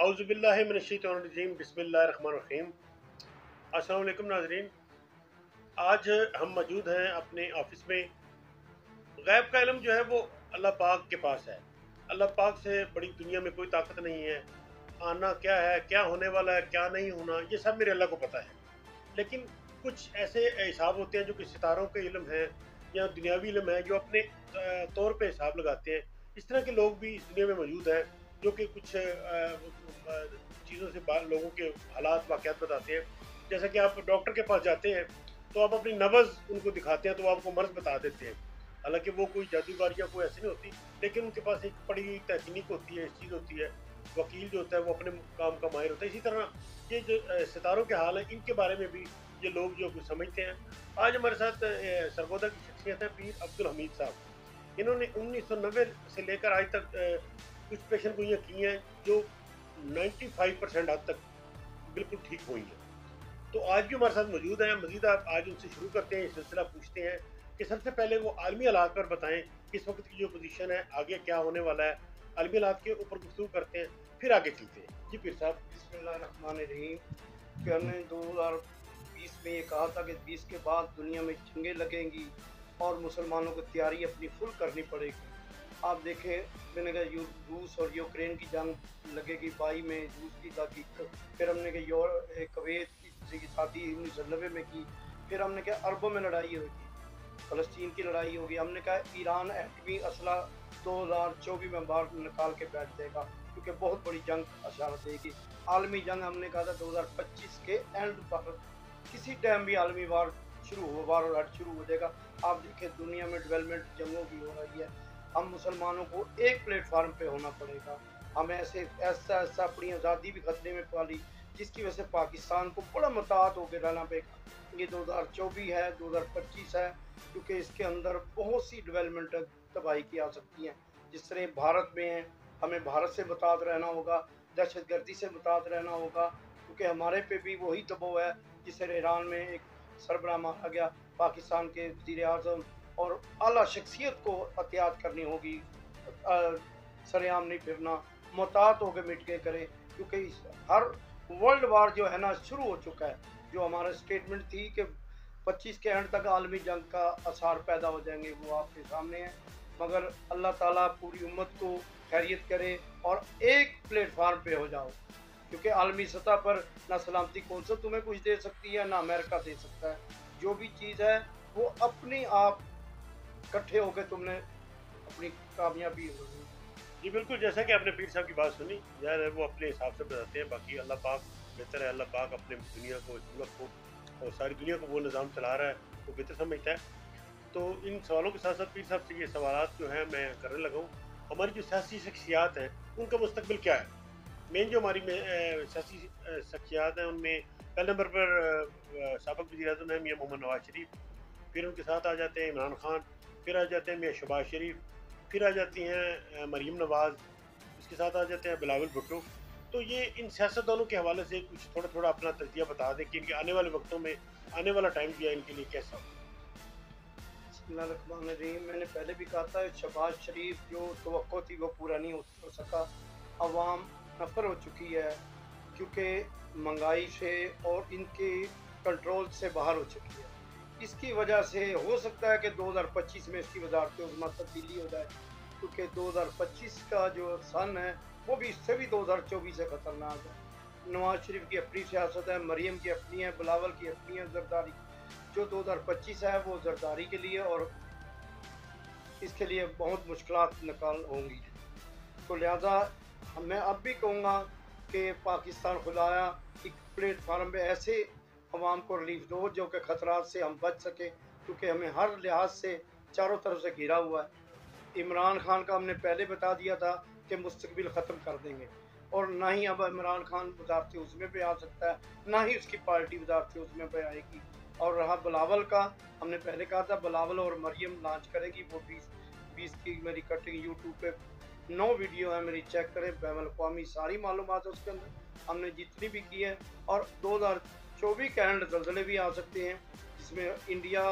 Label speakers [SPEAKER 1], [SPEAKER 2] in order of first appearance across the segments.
[SPEAKER 1] औज़ुबिल्लाहि मिनश्शैतानिर्रजीम बिस्मिल्लाहिर्रहमानिर्रहीम। अस्सलाम वालेकुम नाज़रीन। आज हम मौजूद हैं अपने ऑफिस में। गैब का इल्म जो है वो अल्लाह पाक के पास है। अल्लाह पाक से बड़ी दुनिया में कोई ताकत नहीं है। आना क्या है, क्या होने वाला है, क्या नहीं होना, ये सब मेरे अल्लाह को पता है। लेकिन कुछ ऐसे हिसाब होते हैं जो कि सितारों के इल्म है या दुनियावी इल्म है, जो अपने तौर पे हिसाब लगाते हैं। इस तरह के लोग भी इस दुनिया में मौजूद हैं जो कि कुछ चीज़ों से लोगों के हालात वाक़यात बताते हैं। जैसे कि आप डॉक्टर के पास जाते हैं तो आप अपनी नब्ज़ उनको दिखाते हैं तो वो आपको मर्ज़ बता देते हैं। हालांकि वो कोई जादूगर या कोई ऐसी नहीं होती, लेकिन उनके पास एक बड़ी तकनीक होती है, चीज़ होती है। वकील जो होता है वो अपने काम का माहिर होता है। इसी तरह ये जो सितारों के हाल है, इनके बारे में भी ये लोग जो कुछ समझते हैं। आज हमारे साथ सरगोदा की शख्सियत है पीर अब्दुल हमीद साहब। इन्होंने 1990 से लेकर आज तक कुछ पेशन गोइयाँ की हैं जो 95% हद तक बिल्कुल ठीक हुई हैं। तो आज भी हमारे साथ मौजूद हैं। मजीद आप आज उनसे शुरू करते हैं, ये सिलसिला पूछते हैं कि सबसे पहले वो आलमी हालात पर बताएं, इस वक्त की जो पोजीशन है, आगे क्या होने वाला है। आलमी हालात के ऊपर गुफ्तगू करते हैं, फिर आगे चलते हैं। जी पीर साहब।
[SPEAKER 2] बिस्मिल्लाहिर्रहमानिर्रहीम। कि हमने 2020 में ये कहा था कि 20 के बाद दुनिया में जंगें लगेंगी और मुसलमानों को तैयारी अपनी फुल करनी पड़ेगी। आप देखें, मैंने कहा रूस और यूक्रेन की जंग लगेगी 22 में, रूस की लगी। फिर हमने कहा कुवैत की शादी 1990 में की। फिर हमने कहा अरबों में लड़ाई होगी, फ़लस्तीन की लड़ाई होगी। हमने कहा ईरान एटमी असला 2024 में बाहर निकाल के बैठ जाएगा, क्योंकि बहुत बड़ी जंग अशारत देगी। आलमी जंग हमने कहा था 2025 के एंड पर किसी टाइम भी आलमी वार वार शुरू हो जाएगा। आप देखें, दुनिया में डेवलपमेंट जंगों की हो रही है। हम मुसलमानों को एक प्लेटफार्म पे होना पड़ेगा। हमें ऐसा अपनी आज़ादी भी खतरे में पाली, जिसकी वजह से पाकिस्तान को बड़ा मुताहत होकर रहना पड़ेगा। ये 2024 है, 2025 है, क्योंकि इसके अंदर बहुत सी डेवलपमेंट तबाही की आ सकती हैं। जिस तरह भारत में है, हमें भारत से मुताहत रहना होगा, दहशतगर्दी से मुताहत रहना होगा, क्योंकि हमारे पे भी वही दबाव है जिस तरह ईरान में एक सरबराह मारा गया, पाकिस्तान के वज़ीर आज़म और आला शख्सियत को एहतियात करनी होगी। सरेआम नहीं फिरना, मुताहत होकर मिट के करें, क्योंकि हर वर्ल्ड वार जो है ना शुरू हो चुका है। जो हमारा स्टेटमेंट थी कि 25 के एंड तक आलमी जंग का आसार पैदा हो जाएंगे, वो आपके सामने है। मगर अल्लाह ताला पूरी उम्मत को खैरियत करे और एक प्लेटफार्म पे हो जाओ, क्योंकि आलमी सतह पर ना सलामती कौंसल तुम्हें कुछ दे सकती है, ना अमेरिका दे सकता है। जो भी चीज़ है वो अपनी आप इकट्ठे होकर तुमने अपनी कामयाबी होगी।
[SPEAKER 1] जी बिल्कुल, जैसा कि आपने पीर साहब की बात सुनी, यार वो अपने हिसाब से बताते हैं। बाकी अल्लाह पाक बेहतर है। अल्लाह पाक अपने दुनिया को, इस मुल्क को और सारी दुनिया को वो निज़ाम चला रहा है, वो बेहतर समझता है। तो इन सवालों के साथ साथ पीर साहब से ये सवालात जो हैं मैं करने लगा हूँ। हमारी जो सियासी शख्सियात हैं उनका मुस्तकबिल क्या है। मेन जो हमारी सियासी शख्सियात हैं उनमें पहले नंबर पर साबिक़ वज़ीर आज़म है मियाँ मोहम्मद नवाज शरीफ। फिर उनके साथ आ जाते हैं इमरान खान। फिर आ जाते हैं मियाँ शहबाज शरीफ। फिर आ जाती हैं मरीम नवाज़। इसके साथ आ जाते हैं बिलावल भुट्टो। तो ये इन सियासतदानों के हवाले से कुछ थोड़ा थोड़ा अपना तजिया बता दें कि इनके आने वाले वक्तों में, आने वाला टाइम जो है इनके लिए कैसा हो।
[SPEAKER 2] मैंने पहले भी कहा था, शहबाज शरीफ जो तवक्को थी वो पूरा नहीं हो सका। अवाम नफर हो चुकी है, क्योंकि महंगाई से और इनके कंट्रोल से बाहर हो चुकी है। इसकी वजह से हो सकता है कि 2025 में इसकी वजारत उज़्मा तब्दीली हो जाए, क्योंकि 2025 का जो सन है वो भी इससे भी 2024 से ख़तरनाक है। नवाज शरीफ की अपनी सियासत है, मरीम की अपनी है, बिलावल की अपनी है, जरदारी। जो 2025 है वो जरदारी के लिए और इसके लिए बहुत मुश्किलात निकाल होंगी। तो लिहाजा मैं अब भी कहूँगा कि पाकिस्तान खुदाया एक प्लेटफार्म पे ऐसे अवाम को रिलीफ दो जो कि ख़तरात से हम बच सके, क्योंकि हमें हर लिहाज से चारों तरफ से घिरा हुआ है। इमरान खान का हमने पहले बता दिया था कि मुस्तकबिल ख़त्म कर देंगे, और ना ही अब इमरान खान वज़ारत उज़्मे पे आ सकता है, ना ही उसकी पार्टी वज़ारत उज़्मे पे आएगी। और रहा बिलावल का, हमने पहले कहा था बिलावल और मरियम लॉन्च करेगी। वो 20 की मेरी कटिंग यूट्यूब पे 9 वीडियो है मेरी, चेक करें। बैनुल अक़वामी सारी मालूमात है उसके अंदर, हमने जितनी भी की है। और 2024 के एंड ज़लज़ले भी आ सकते हैं, जिसमें इंडिया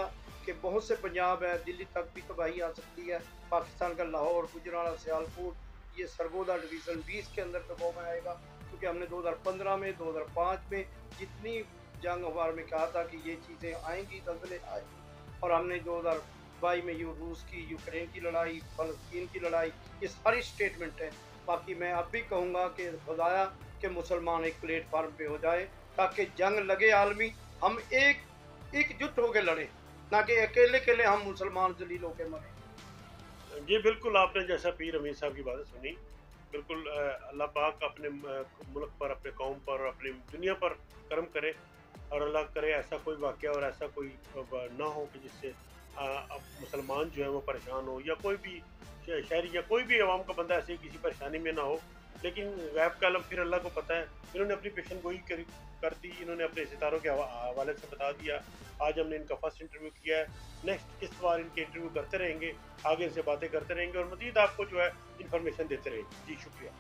[SPEAKER 2] के बहुत से पंजाब है, दिल्ली तक भी तबाही आ सकती है। पाकिस्तान का लाहौर, गुजरात, सियालकोट, ये सरगोदा डिवीज़न 20 के अंदर दबाव में आएगा। क्योंकि हमने 2015 में 2005 में जितनी जंग हमारे में कहा था कि ये चीज़ें आएंगी, ज़लज़ले आए, और हमने 2022 में रूस की यूक्रेन की लड़ाई, फ़लस्तीन की लड़ाई, ये सारी स्टेटमेंट है। बाकी मैं अब भी कहूँगा कि खुदाया कि मुसलमान एक प्लेटफार्म पे हो जाए ताकि जंग लगे आलमी, हम एकजुट होकर लड़ें, ना कि अकेले अकेले हम मुसलमान जलील होकर मरें।
[SPEAKER 1] जी बिल्कुल, आपने जैसा पीर अमीर साहब की बातें सुनी, बिल्कुल अल्लाह पाक अपने मुल्क पर, अपने कौम पर, अपनी दुनिया पर करम करे, और अल्लाह करे ऐसा कोई वाक़या और ऐसा कोई ना हो कि जिससे अब मुसलमान जो है वो परेशान हो, या कोई भी शहरी या कोई भी आवाम का बंदा ऐसे किसी परेशानी में ना हो। लेकिन गैब का आलम फिर अल्लाह को पता है। इन्होंने अपनी पेशन गोई कर दी, इन्होंने अपने सितारों के हवाले से बता दिया। आज हमने इनका फर्स्ट इंटरव्यू किया है, नेक्स्ट इस बार इनके इंटरव्यू करते रहेंगे, आगे इनसे बातें करते रहेंगे और मज़ीद आपको जो है इन्फॉर्मेशन देते रहेंगे। जी शुक्रिया।